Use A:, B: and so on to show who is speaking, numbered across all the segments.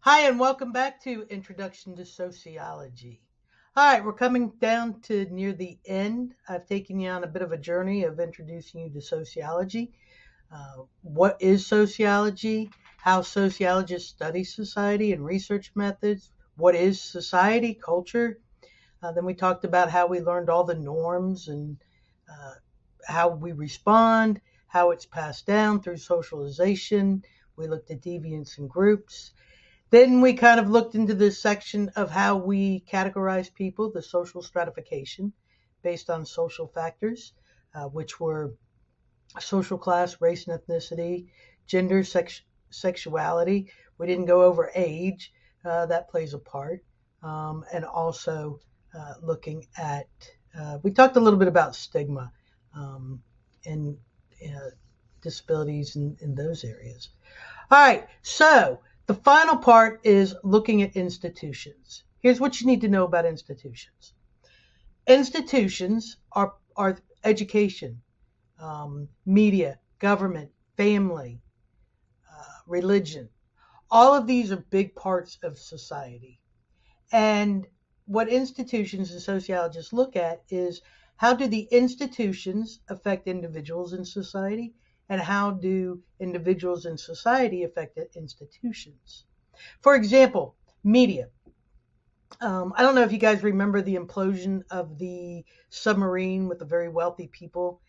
A: Hi, and welcome back to Introduction to Sociology. All right, we're coming down to near the end. I've taken you on a bit of a journey of introducing you to sociology. What is sociology? How sociologists study society and research methods? What is society, culture? Then we talked about how we learned all the norms and uh, how we respond, how it's passed down through socialization. We looked at deviance and groups. Then we kind of looked into this section of how we categorize people, the social stratification based on social factors, which were social class, race and ethnicity, gender, sexuality. We didn't go over age, that plays a part. And also looking at, we talked a little bit about stigma um, and uh, disabilities in those areas. All right, so the final part is looking at institutions. Here's what you need to know about institutions. Institutions are education, media, government, family, religion. All of these are big parts of society. And what institutions and sociologists look at is how do the institutions affect individuals in society, and how do individuals in society affect the institutions? For example, media. I don't know if you guys remember the implosion of the submarine with the very wealthy people.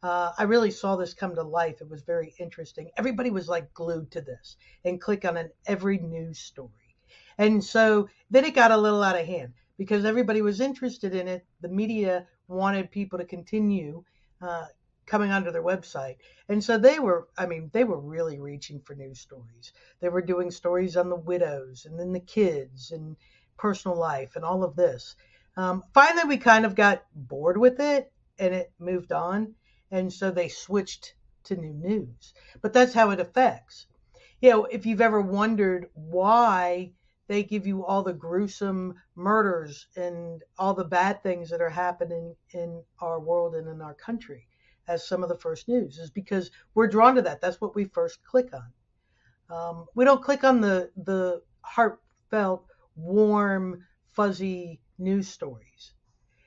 A: I really saw this come to life. It was very interesting. Everybody was like glued to this and click on every news story. And so then it got a little out of hand because everybody was interested in it. The media wanted people to continue uh, coming onto their website. And so they were really reaching for news stories. They were doing stories on the widows and then the kids and personal life and all of this. Finally, we kind of got bored with it and it moved on. And so they switched to new news. But that's how it affects. If you've ever wondered why they give you all the gruesome murders and all the bad things that are happening in our world and in our country as some of the first news, is because we're drawn to that. That's what we first click on. We don't click on the heartfelt, warm, fuzzy news stories.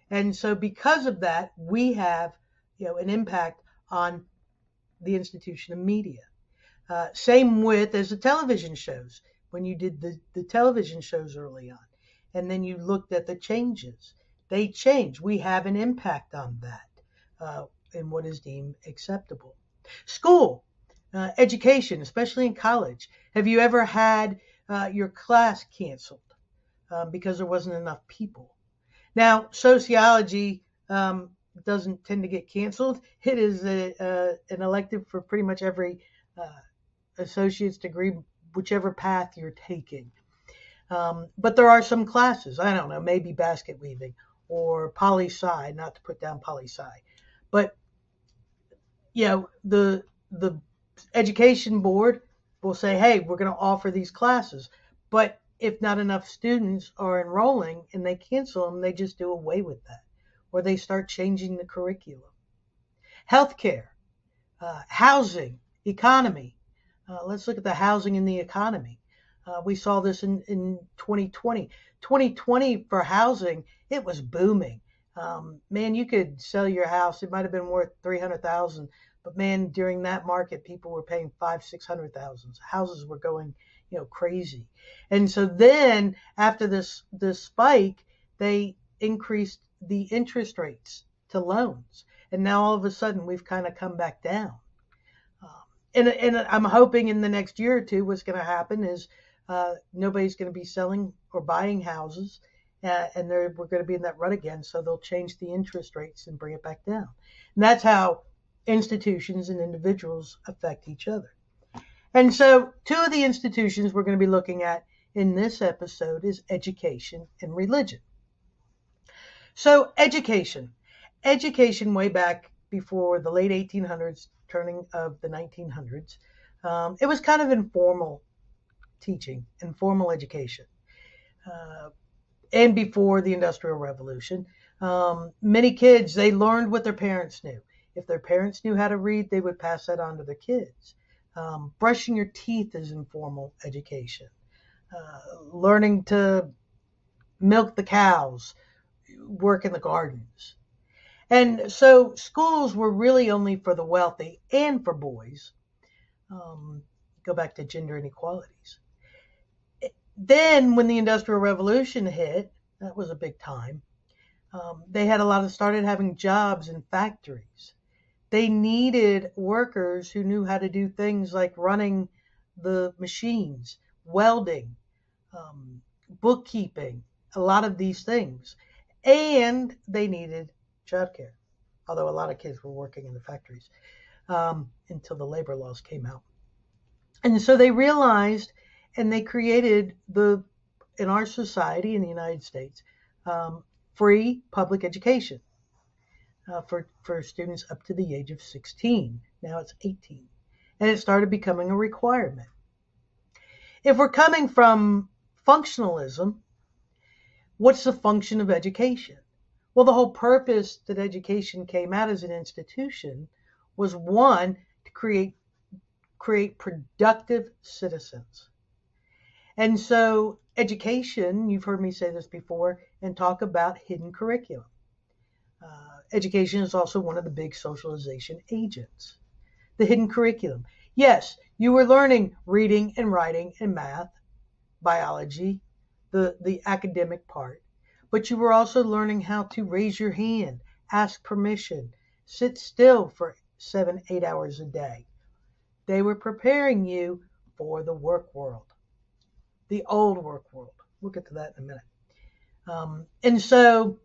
A: And so because of that, we have an impact on the institution of media. Same with as the television shows. When you did the television shows early on, and then you looked at the changes, they change. We have an impact on that in what is deemed acceptable. School, education, especially in college. Have you ever had your class canceled because there wasn't enough people? Now, sociology doesn't tend to get canceled. It is an elective for pretty much every associate's degree, whichever path you're taking. But there are some classes, I don't know, maybe basket weaving or poli sci, not to put down poli sci, but the education board will say, hey, we're going to offer these classes, but if not enough students are enrolling and they cancel them, they just do away with that, or they start changing the curriculum. Healthcare, housing, economy. Let's look at the housing and the economy. We saw this in 2020. 2020 for housing, it was booming. Man, you could sell your house. It might have been worth 300,000, but man, during that market, people were paying 500,000, 600,000. Houses were going, crazy. And so then after this spike, they increased the interest rates to loans, and now all of a sudden we've kind of come back down. Um, and I'm hoping in the next year or two, what's going to happen is nobody's going to be selling or buying houses, and we're going to be in that rut again. So they'll change the interest rates and bring it back down. And that's how institutions and individuals affect each other. And so, two of the institutions we're going to be looking at in this episode is education and religion. So, education way back before the late 1800s, turning of the 1900s, it was kind of informal teaching, informal education. Uh, and before the Industrial Revolution, many kids, they learned what their parents knew. If their parents knew how to read, they would pass that on to their kids. Brushing your teeth is informal education. learning to milk the cows, work in the gardens. And so schools were really only for the wealthy and for boys. Um, go back to gender inequalities. Then, when the Industrial Revolution hit, that was a big time. They had a lot of started having jobs in factories. They needed workers who knew how to do things like running the machines, welding, um, bookkeeping, a lot of these things. And they needed childcare, although a lot of kids were working in the factories until the labor laws came out. And so they realized and they created in our society in the United States, free public education for students up to the age of 16. Now it's 18. And it started becoming a requirement. If we're coming from functionalism, what's the function of education? Well, the whole purpose that education came out as an institution was one, to create productive citizens. And so education, you've heard me say this before, and talk about hidden curriculum. Education is also one of the big socialization agents. The hidden curriculum. Yes, you were learning reading and writing and math, biology, the academic part, but you were also learning how to raise your hand, ask permission, sit still for 7, 8 hours a day. They were preparing you for the work world, the old work world. We'll get to that in a minute. And so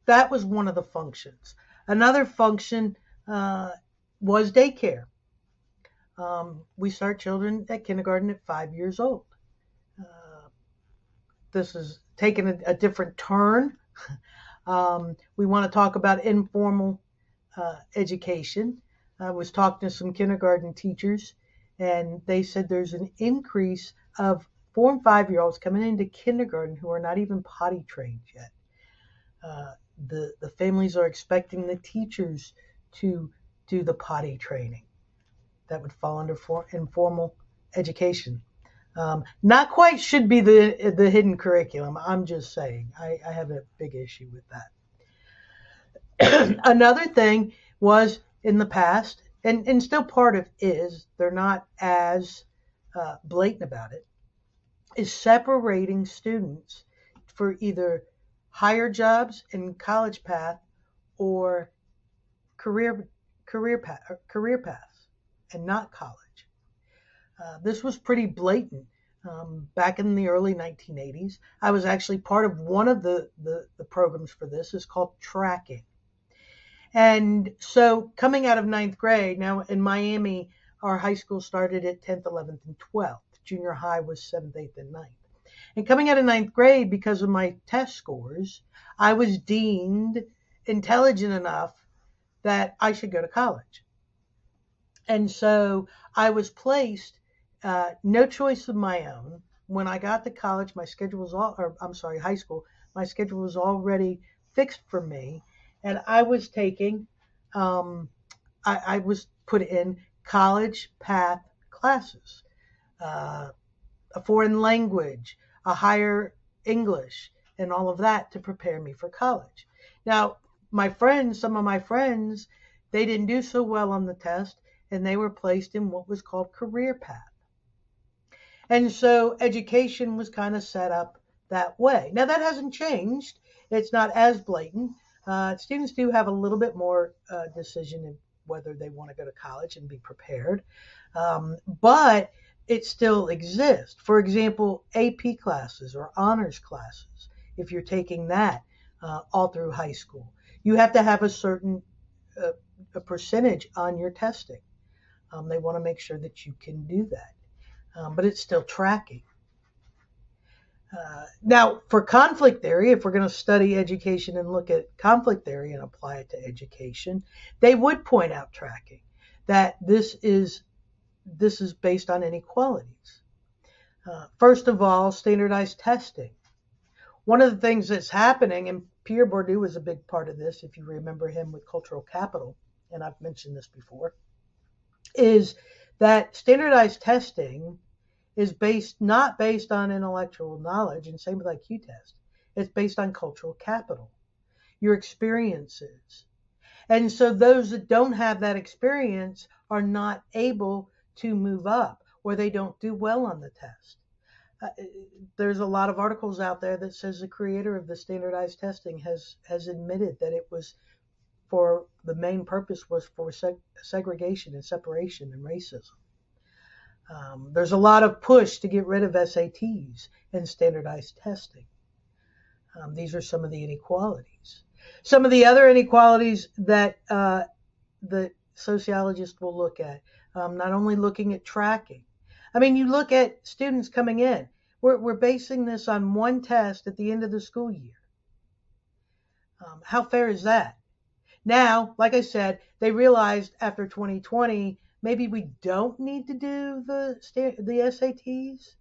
A: that was one of the functions. Another function was daycare. We start children at kindergarten at 5 years old. This is taking a different turn. We want to talk about informal education. I was talking to some kindergarten teachers, and they said there's an increase of 4 and 5-year-olds coming into kindergarten who are not even potty trained yet. The families are expecting the teachers to do the potty training. That would fall under informal education. Not quite should be the hidden curriculum. I'm just saying. I have a big issue with that. Another thing was in the past, and still part of is, they're not as blatant about it, is separating students for either higher jobs in college path or career paths, and not college. This was pretty blatant back in the early 1980s. I was actually part of one of the programs for this. It's called tracking. And so coming out of ninth grade, now in Miami, our high school started at 10th, 11th, and 12th. Junior high was 7th, 8th, and 9th. And coming out of ninth grade, because of my test scores, I was deemed intelligent enough that I should go to college. And so I was placed, no choice of my own. When I got to college, my schedule was high school, my schedule was already fixed for me. And I was taking, I was put in college path classes, a foreign language, a higher English, and all of that to prepare me for college. Now, some of my friends, they didn't do so well on the test, and they were placed in what was called career path. And so education was kind of set up that way. Now, that hasn't changed. It's not as blatant. Students do have a little bit more decision in whether they want to go to college and be prepared. But it still exists. For example, AP classes or honors classes, if you're taking that all through high school, you have to have a certain a percentage on your testing. They want to make sure that you can do that. But it's still tracking. Now, for conflict theory, if we're going to study education and look at conflict theory and apply it to education, they would point out tracking, that this is based on inequalities. First of all, standardized testing. One of the things that's happening, and Pierre Bourdieu is a big part of this, if you remember him with cultural capital, and I've mentioned this before, is that standardized testing is not based on intellectual knowledge, and same with IQ test. It's based on cultural capital, your experiences. And so those that don't have that experience are not able to move up, or they don't do well on the test. Uh, there's a lot of articles out there that says the creator of the standardized testing has admitted that it was for the main purpose was for segregation and separation and racism. There's a lot of push to get rid of SATs and standardized testing. These are some of the inequalities. Some of the other inequalities that the sociologists will look at, not only looking at tracking. I mean, you look at students coming in. We're basing this on one test at the end of the school year. How fair is that? Now, like I said, they realized after 2020, maybe we don't need to do the SATs.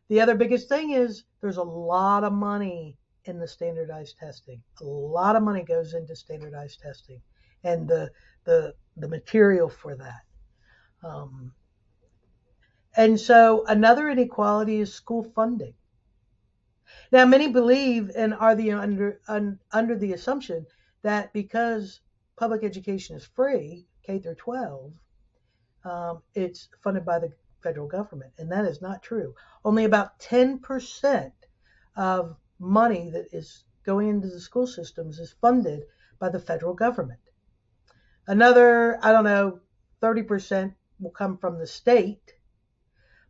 A: The other biggest thing is there's a lot of money in the standardized testing. A lot of money goes into standardized testing and the material for that. And so another inequality is school funding. Now, many believe and are under the assumption that because public education is free, K through 12, it's funded by the federal government, and that is not true. Only about 10% of money that is going into the school systems is funded by the federal government. Another, 30% will come from the state,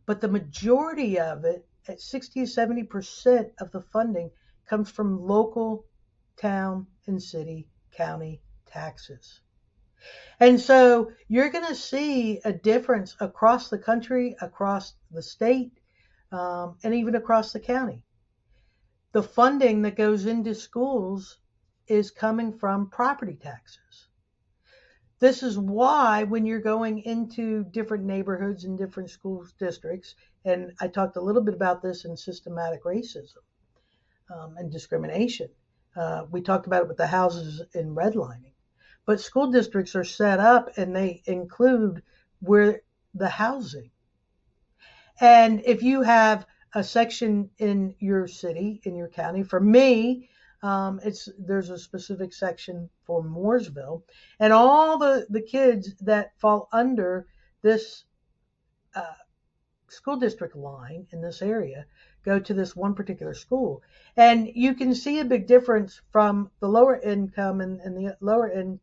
A: but the majority of it, at 60 to 70% of the funding, comes from local, town, and city, county taxes. And so you're going to see a difference across the country, across the state, and even across the county. The funding that goes into schools is coming from property taxes. This is why when you're going into different neighborhoods and different school districts, and I talked a little bit about this in systematic racism and discrimination. We talked about it with the houses in redlining. But school districts are set up and they include where the housing. And if you have a section in your city, in your county, for me, there's a specific section for Mooresville, and all the kids that fall under this school district line in this area go to this one particular school. And you can see a big difference from the lower income and the lower end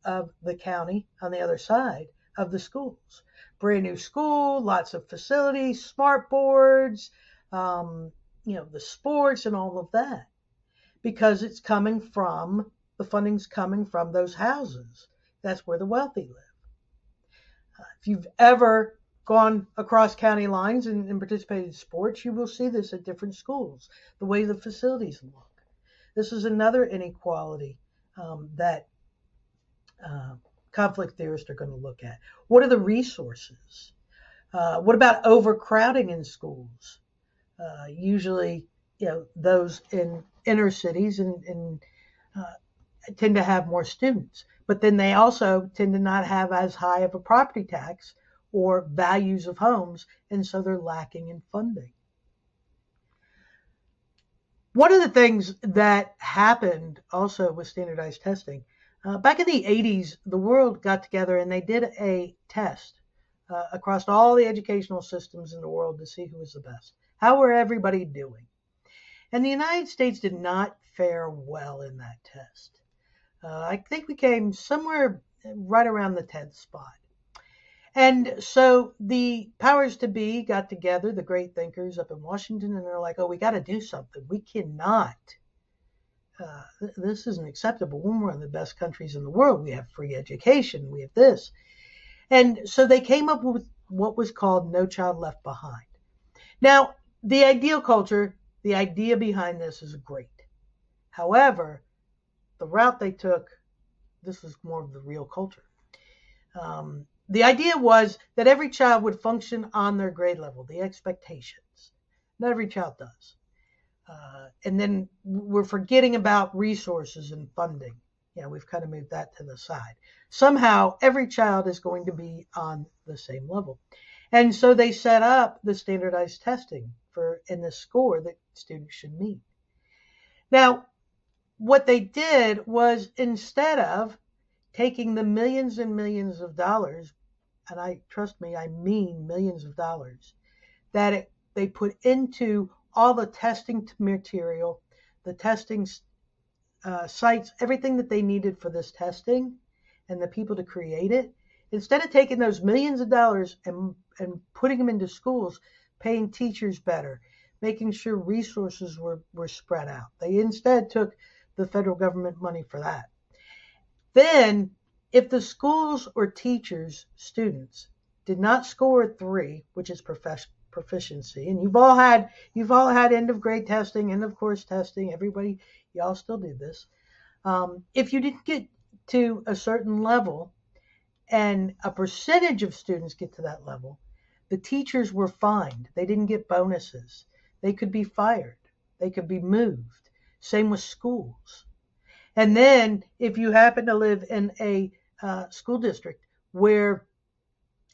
A: of the county on the other side of the schools. Brand new school, lots of facilities, smart boards, the sports and all of that. Because it's coming from, the funding's coming from those houses. That's where the wealthy live. If you've ever gone across county lines and participated in sports, you will see this at different schools, the way the facilities look. This is another inequality that conflict theorists are going to look at. What are the resources? What about overcrowding in schools? Usually, those in inner cities and tend to have more students, but then they also tend to not have as high of a property tax or values of homes, and so they're lacking in funding. One of the things that happened also with standardized testing, back in the 80s, the world got together and they did a test across all the educational systems in the world to see who was the best. How were everybody doing? And the United States did not fare well in that test. I think we came somewhere right around the 10th spot. And so the powers to be got together, the great thinkers up in Washington, and they're like, oh, we got to do something. We cannot. This isn't acceptable. We're one of the best countries in the world. We have free education. We have this. And so they came up with what was called No Child Left Behind. Now, the ideal culture, the idea behind this is great. However, the route they took, this was more of the real culture. The idea was that every child would function on their grade level, the expectations. Not every child does. And then we're forgetting about resources and funding. We've kind of moved that to the side. Somehow, every child is going to be on the same level. And so they set up the standardized testing in the score that students should meet. Now, what they did was, instead of taking the millions and millions of dollars, and trust me, I mean millions of dollars, that they put into all the testing material, the testing sites, everything that they needed for this testing, and the people to create it. Instead of taking those millions of dollars and putting them into schools, paying teachers better, making sure resources were spread out, they instead took the federal government money for that. Then, if the schools or teachers, students, did not score a 3, which is proficiency, and you've all had end of grade testing, end of course testing, everybody, y'all still do this. If you didn't get to a certain level, and a percentage of students get to that level, the teachers were fined. They didn't get bonuses. They could be fired. They could be moved. Same with schools. And then if you happen to live in a school district where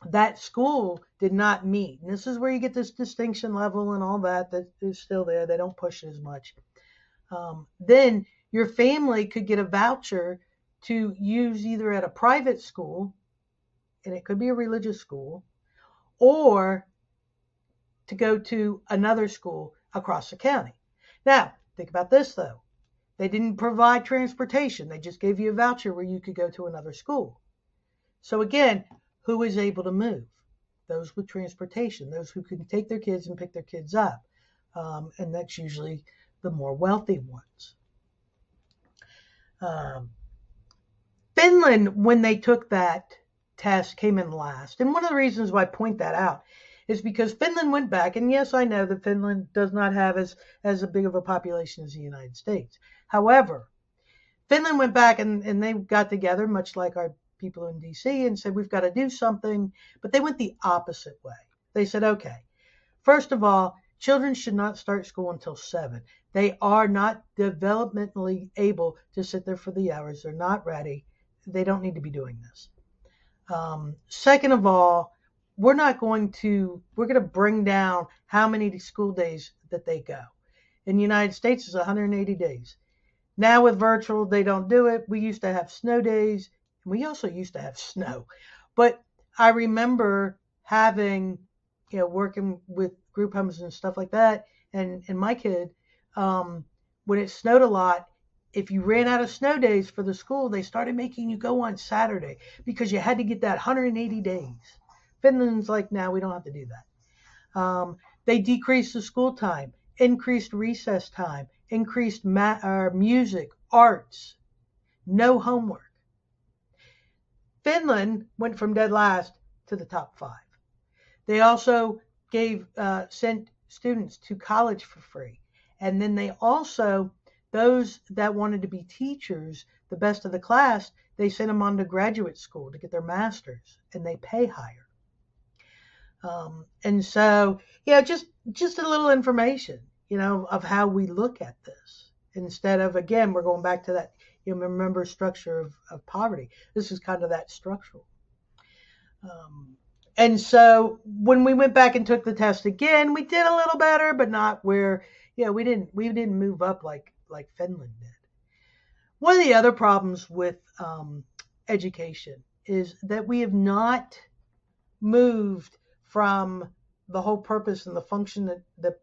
A: that school did not meet, and this is where you get this distinction level and all that is still there. They don't push it as much. Then your family could get a voucher to use either at a private school, and it could be a religious school, or to go to another school across the county. Now, think about this though. They didn't provide transportation. They just gave you a voucher where you could go to another school. So again, who is able to move? Those with transportation, those who can take their kids and pick their kids up. And that's usually the more wealthy ones. Finland, when they took that test, came in last. And one of the reasons why I point that out is because Finland went back, and yes, I know that Finland does not have as a big of a population as the United States. However, Finland went back and they got together, much like our people in DC, and said, we've got to do something. But they went the opposite way. They said, okay, first of all, children should not start school until 7. They are not developmentally able to sit there for the hours. They're not ready. They don't need to be doing this. Second of all, we're going to bring down how many school days that they go. In the United States, it's 180 days. Now with virtual, they don't do it. We used to have snow days. We also used to have snow. But I remember having, working with group homes and stuff like that, and my kid, when it snowed a lot, if you ran out of snow days for the school, they started making you go on Saturday because you had to get that 180 days. Finland's like, now we don't have to do that. They decreased the school time, increased recess time, increased music, arts, no homework. Finland went from dead last to the top 5. They also sent students to college for free. And then they also, those that wanted to be teachers, the best of the class, they sent them on to graduate school to get their master's, and they pay higher. And so, just a little information, of how we look at this. Instead of, again, we're going back to that, remember structure of poverty. This is kind of that structural. And so when we went back and took the test again, we did a little better, but not where, we didn't move up like Finland did. One of the other problems with education is that we have not moved from the whole purpose and the function that the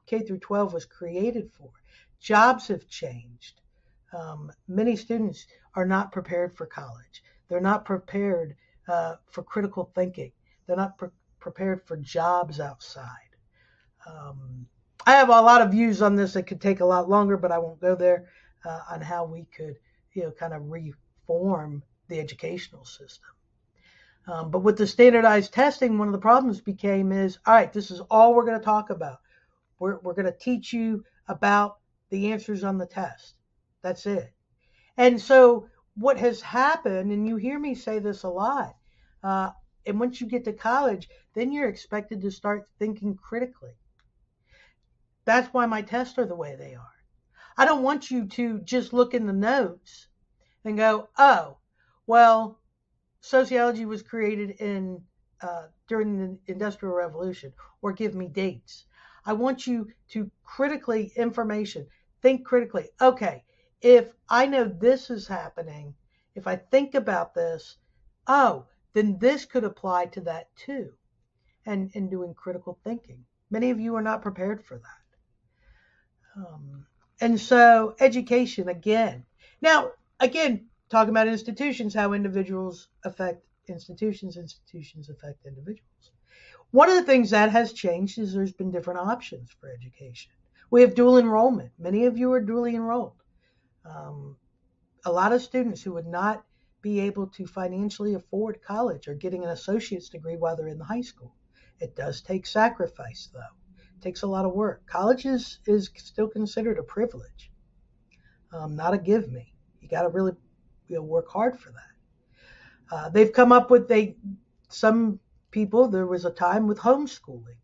A: K through 12 was created for. Jobs have changed. Many students are not prepared for college. They're not prepared for critical thinking. They're not prepared for jobs outside. I have a lot of views on this that could take a lot longer, but I won't go there, on how we could, kind of reform the educational system. But with the standardized testing, one of the problems became is, all right, this is all we're going to talk about. We're going to teach you about the answers on the test. That's it. And so what has happened, and you hear me say this a lot, and once you get to college, then you're expected to start thinking critically. That's why my tests are the way they are. I don't want you to just look in the notes and go, oh, well, sociology was created in during the Industrial Revolution or give me dates. I want you to think critically. Okay, if I know this is happening, if I think about this, oh, then this could apply to that too. And doing critical thinking. Many of you are not prepared for that. And so education again. Now, again, talking about institutions, how individuals affect institutions, institutions affect individuals. One of the things that has changed is there's been different options for education. We have dual enrollment. Many of you are dually enrolled. A lot of students who would not be able to financially afford college are getting an associate's degree while they're in the high school. It does take sacrifice, though. It takes a lot of work. College is still considered a privilege, not a give me. You got to really work hard for that. They've come up with some people. There was a time with homeschooling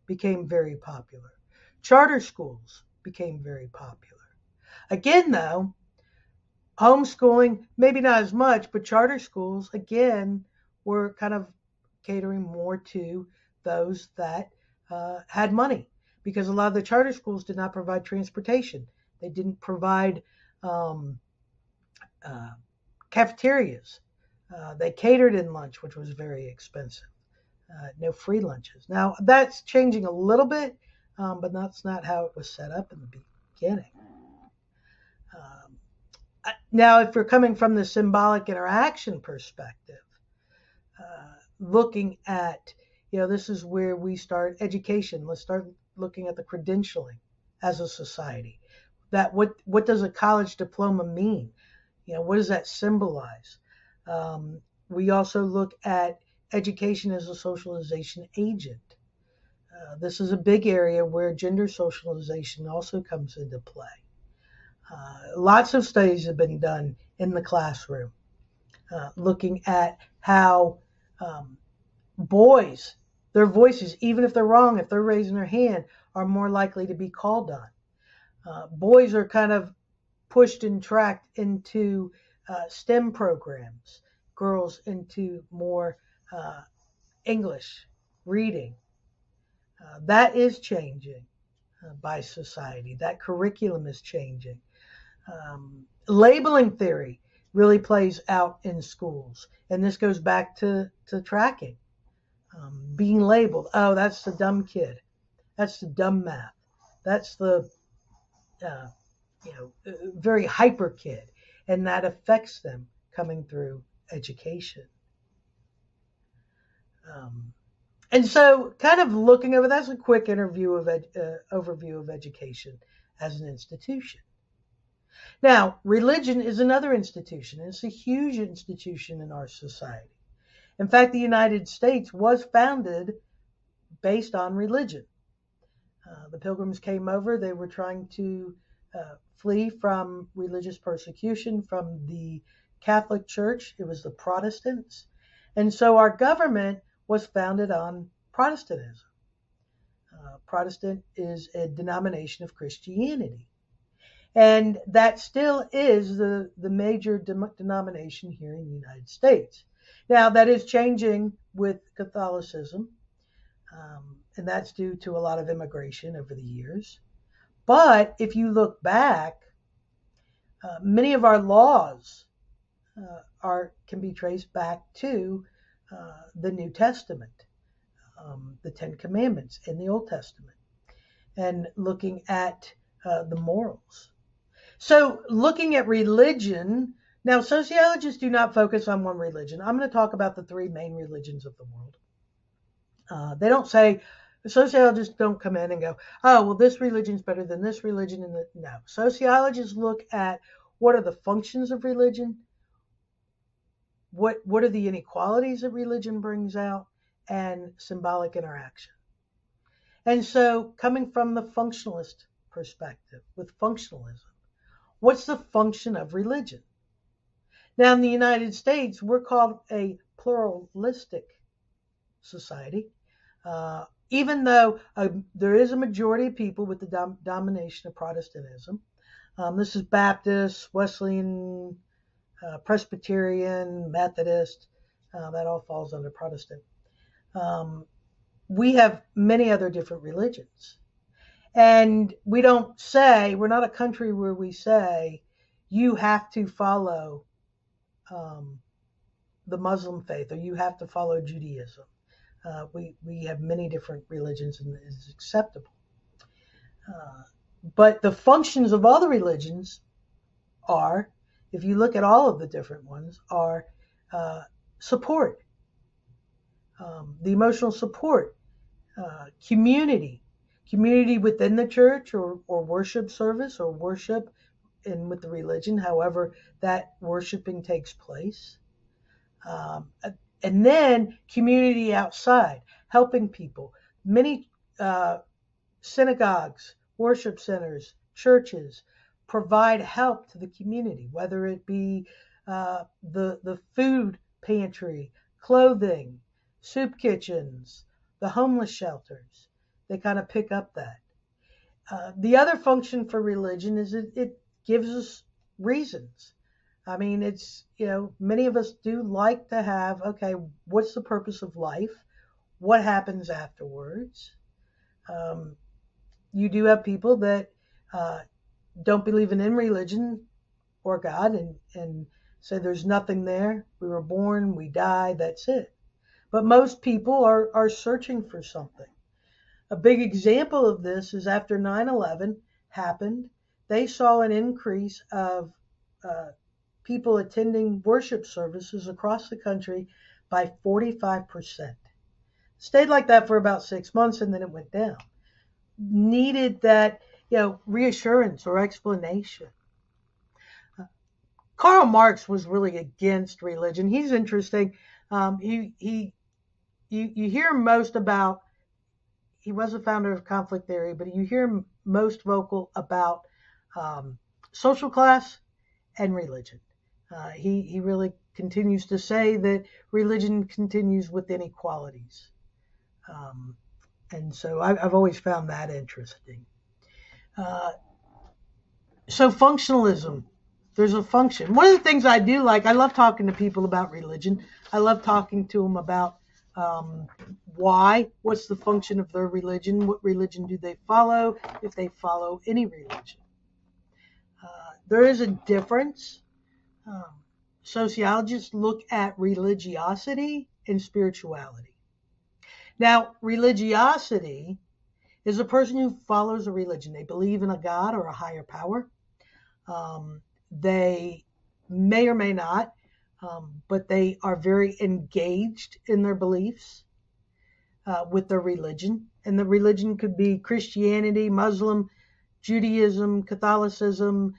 A: became very popular. Charter schools became very popular. Again, though, homeschooling, maybe not as much, but charter schools, again, were kind of catering more to those that had money, because a lot of the charter schools did not provide transportation. They didn't provide cafeterias. They catered in lunch, which was very expensive. No free lunches. Now, that's changing a little bit, but that's not how it was set up in the beginning. Now, if we're coming from the symbolic interaction perspective, looking at, this is where we start education. Let's start looking at the credentialing as a society. That what does a college diploma mean? What does that symbolize? We also look at education as a socialization agent. This is a big area where gender socialization also comes into play. Lots of studies have been done in the classroom, looking at how boys, their voices, even if they're wrong, if they're raising their hand, are more likely to be called on. Boys are kind of pushed and tracked into STEM programs, girls into more English, reading. That is changing by society. That curriculum is changing. Labeling theory really plays out in schools. And this goes back to tracking. Being labeled, oh, that's the dumb kid. That's the dumb math. That's the very hyper kid. And that affects them coming through education. And so kind of looking over, that's a quick overview of education as an institution. Now, religion is another institution. It's a huge institution in our society. In fact, the United States was founded based on religion. The Pilgrims came over. They were trying to flee from religious persecution from the Catholic Church. It was the Protestants. And so our government was founded on Protestantism. Protestant is a denomination of Christianity. And that still is the major denomination here in the United States. Now, that is changing with Catholicism, and that's due to a lot of immigration over the years. But if you look back, many of our laws can be traced back to the New Testament, the Ten Commandments in the Old Testament, and looking at the morals. So looking at religion, now sociologists do not focus on one religion. I'm going to talk about the three main religions of the world. They don't say, sociologists don't come in and go, oh, well, this religion's better than this religion. No, sociologists look at what are the functions of religion, what are the inequalities that religion brings out, and symbolic interaction. And so coming from the functionalist perspective, with functionalism, what's the function of religion? Now, in the United States, we're called a pluralistic society, even though there is a majority of people with the domination of Protestantism. This is Baptist, Wesleyan, Presbyterian, Methodist. That all falls under Protestant. We have many other different religions. And we're not a country where we say you have to follow um, the Muslim faith or you have to follow Judaism. We have many different religions and it's acceptable. But the functions of all the religions are, if you look at all of the different ones, are support, the emotional support, community, community within the church or worship service or worship in with the religion, however that worshiping takes place. Um, and then community outside, helping people. Many synagogues, worship centers, churches provide help to the community, whether it be the food pantry, clothing, soup kitchens, the homeless shelters. They kind of pick up that. The other function for religion is it gives us reasons. I mean, many of us do like to have, okay, what's the purpose of life? What happens afterwards? Um, you do have people that uh, don't believe in religion or God and say there's nothing there. We were born, we die, that's it. But most people are searching for something. A big example of this is after 9/11 happened, they saw an increase of uh, people attending worship services across the country by 45%. Stayed like that for about 6 months and then it went down. Needed that, reassurance or explanation. Karl Marx was really against religion. He's interesting. You hear most about. He was a founder of conflict theory, but you hear most vocal about um, social class and religion. He really continues to say that religion continues with inequalities. Um, and so I've always found that interesting. Uh, so functionalism, there's a function. One of the things I do like, I love talking to people about religion. I love talking to them about um, what's the function of their religion, what religion do they follow, if they follow any religion. There is a difference. Um, Sociologists look at religiosity and spirituality. Now, religiosity is a person who follows a religion. They believe in a God or a higher power. They may or may not, but they are very engaged in their beliefs with their religion. And the religion could be Christianity, Muslim, Judaism, Catholicism,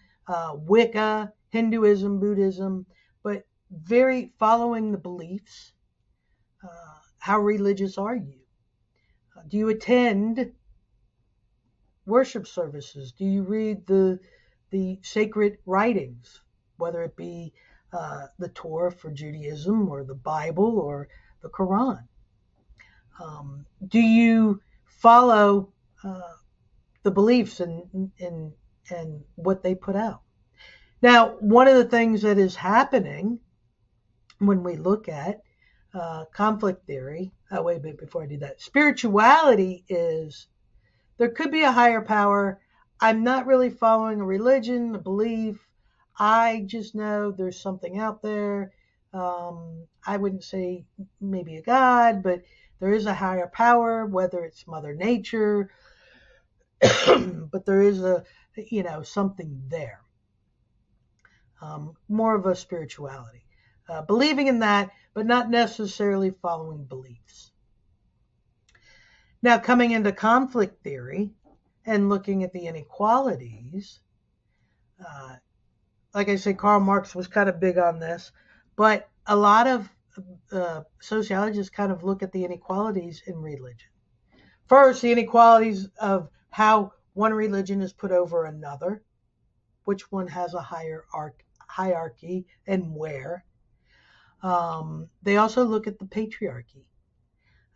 A: Wicca, Hinduism, Buddhism, but very following the beliefs. How religious are you? Do you attend worship services? Do you read the sacred writings, whether it be the Torah for Judaism or the Bible or the Quran? Do you follow the beliefs and what they put out? Now, one of the things that is happening when we look at conflict theory, wait a minute before I do that, spirituality is there could be a higher power. I'm not really following a religion, a belief. I just know there's something out there. I wouldn't say maybe a God, but there is a higher power, whether it's Mother Nature, but there is something there. More of a spirituality. Believing in that, but not necessarily following beliefs. Now, coming into conflict theory and looking at the inequalities, like I said, Karl Marx was kind of big on this, but a lot of sociologists kind of look at the inequalities in religion. First, the inequalities of how one religion is put over another, which one has a higher hierarchy and where. They also look at the patriarchy,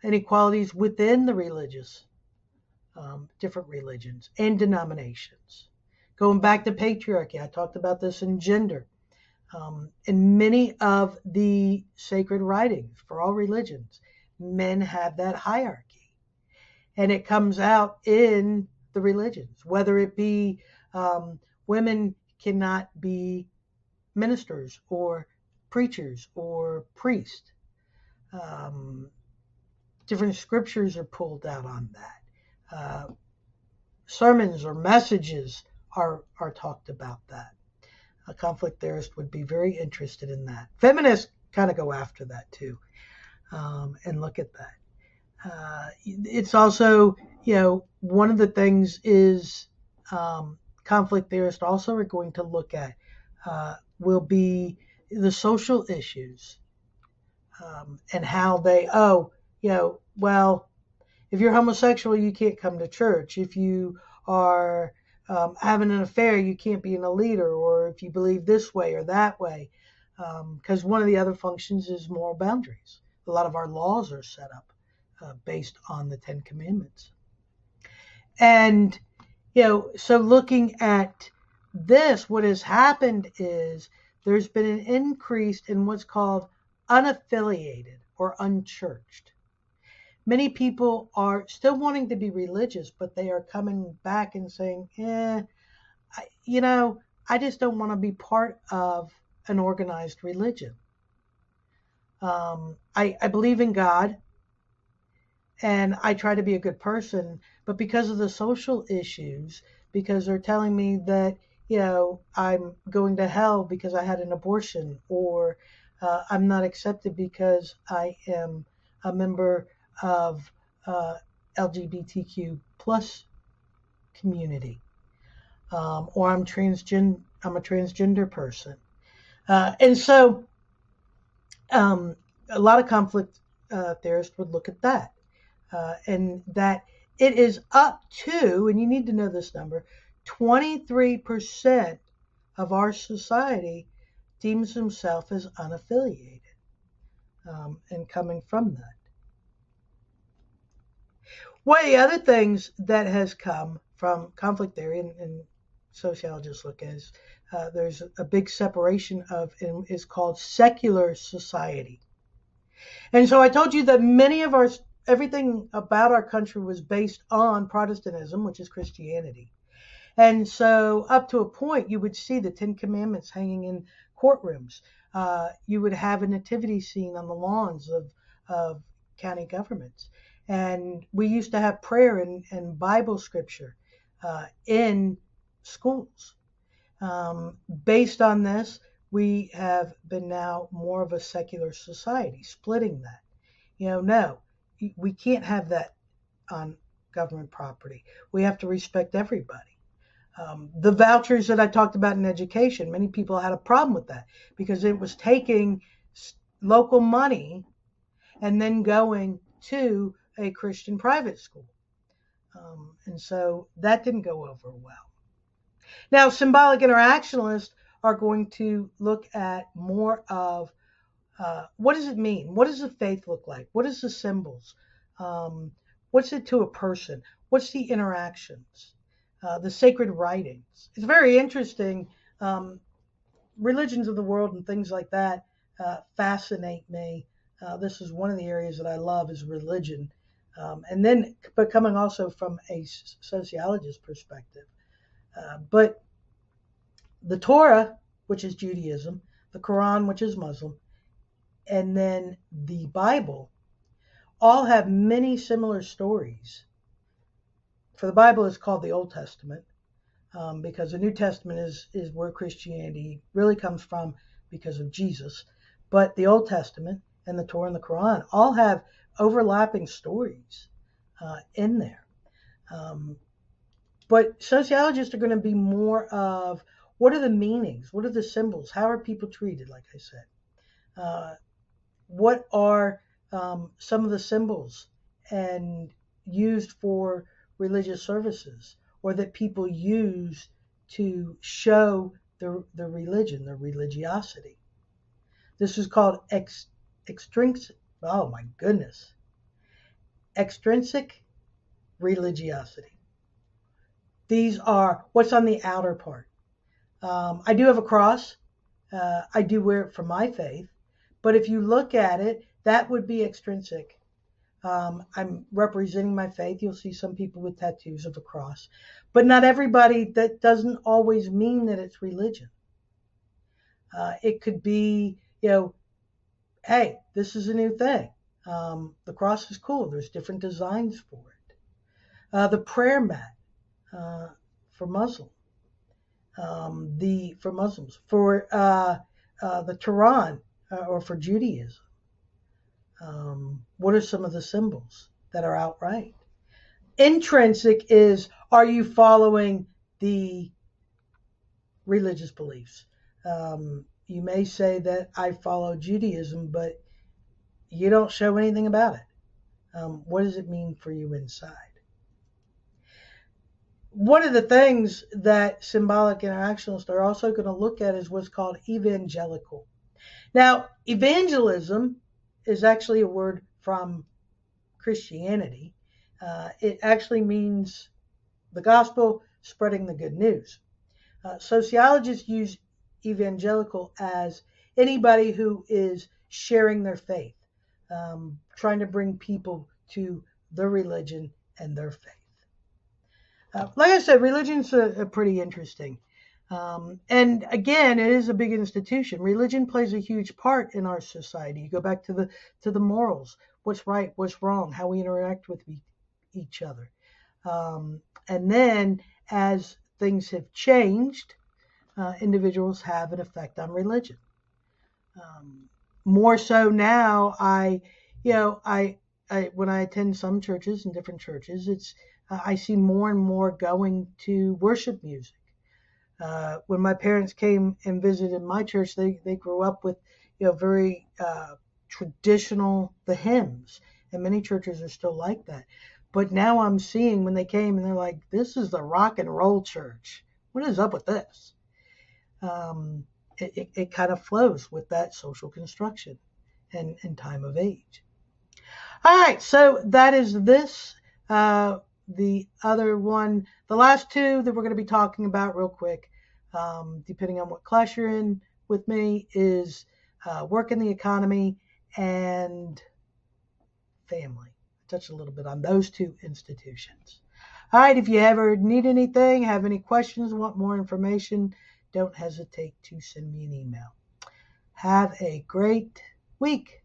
A: inequalities within the religious, different religions and denominations. Going back to patriarchy, I talked about this in gender. In many of the sacred writings for all religions, men have that hierarchy. And it comes out in the religions, whether it be women cannot be ministers or preachers or priests. Different scriptures are pulled out on that. Sermons or messages are talked about that. A conflict theorist would be very interested in that. Feminists kind of go after that too, and look at that. It's also, one of the things is conflict theorists also are going to look at will be the social issues and how they, well, if you're homosexual, you can't come to church. If you are having an affair, you can't be in a leader, or if you believe this way or that way. Because one of the other functions is moral boundaries. A lot of our laws are set up based on the Ten Commandments. And, so looking at this, what has happened is there's been an increase in what's called unaffiliated or unchurched. Many people are still wanting to be religious, but they are coming back and saying, I just don't want to be part of an organized religion. I believe in God, and I try to be a good person, but because of the social issues, because they're telling me that, I'm going to hell because I had an abortion, or I'm not accepted because I am a member of LGBTQ plus community, or I'm a transgender person, and so a lot of conflict theorists would look at that, and that it is up to, and you need to know this number, 23% of our society deems themselves as unaffiliated, and coming from that. One of the other things that has come from conflict theory, and sociologists look at, is there's a big separation of, and is called secular society. And so I told you that everything about our country was based on Protestantism, which is Christianity. And so up to a point, you would see the Ten Commandments hanging in courtrooms. You would have a nativity scene on the lawns of county governments. And we used to have prayer and Bible scripture in schools. Based on this, we have been now more of a secular society, splitting that. No, we can't have that on government property. We have to respect everybody. The vouchers that I talked about in education, many people had a problem with that because it was taking local money and then going to a Christian private school. And so that didn't go over well. Now, symbolic interactionalists are going to look at more of what does it mean? What does the faith look like? What is the symbols? What's it to a person? What's the interactions? The sacred writings. It's very interesting. Religions of the world and things like that fascinate me. This is one of the areas that I love is religion. And then, but coming also from a sociologist perspective. But the Torah, which is Judaism, the Quran, which is Muslim, and then the Bible, all have many similar stories. For the Bible, it's called the Old Testament, because the New Testament is where Christianity really comes from because of Jesus. But the Old Testament and the Torah and the Quran all have overlapping stories in there. But sociologists are going to be more of what are the meanings? What are the symbols? How are people treated, like I said? What are some of the symbols and used for religious services, or that people use to show the religion, the religiosity? This is called extrinsic. Oh my goodness. Extrinsic religiosity. These are what's on the outer part. I do have a cross. I do wear it for my faith. But if you look at it, that would be extrinsic. I'm representing my faith. You'll see some people with tattoos of a cross, but not everybody. That doesn't always mean that it's religion. It could be, hey, this is a new thing. The cross is cool. There's different designs for it. The prayer mat for Muslim, for Muslims, for the Quran or for Judaism. What are some of the symbols that are outright? Intrinsic is, are you following the religious beliefs? You may say that I follow Judaism, but you don't show anything about it. What does it mean for you inside? One of the things that symbolic interactionalists are also going to look at is what's called evangelical. Now, evangelism is actually a word from Christianity. It actually means the gospel, spreading the good news. Sociologists use evangelical as anybody who is sharing their faith, trying to bring people to their religion and their faith. Like I said, religion's a pretty interesting. And again, it is a big institution. Religion plays a huge part in our society. You go back to the morals, what's right, what's wrong, how we interact with each other. And then as things have changed, individuals have an effect on religion. More so now, when I attend some churches and different churches, I see more and more going to worship music. When my parents came and visited my church, they grew up with very traditional the hymns, and many churches are still like that. But now I'm seeing when they came and they're like, this is the rock and roll church. What is up with this? It kind of flows with that social construction and time of age. All right, so that is this. The other one, the last two that we're going to be talking about real quick, depending on what class you're in with me, is work in the economy and family. I touched a little bit on those two institutions. All right, if you ever need anything, have any questions, want more information, don't hesitate to send me an email. Have a great week.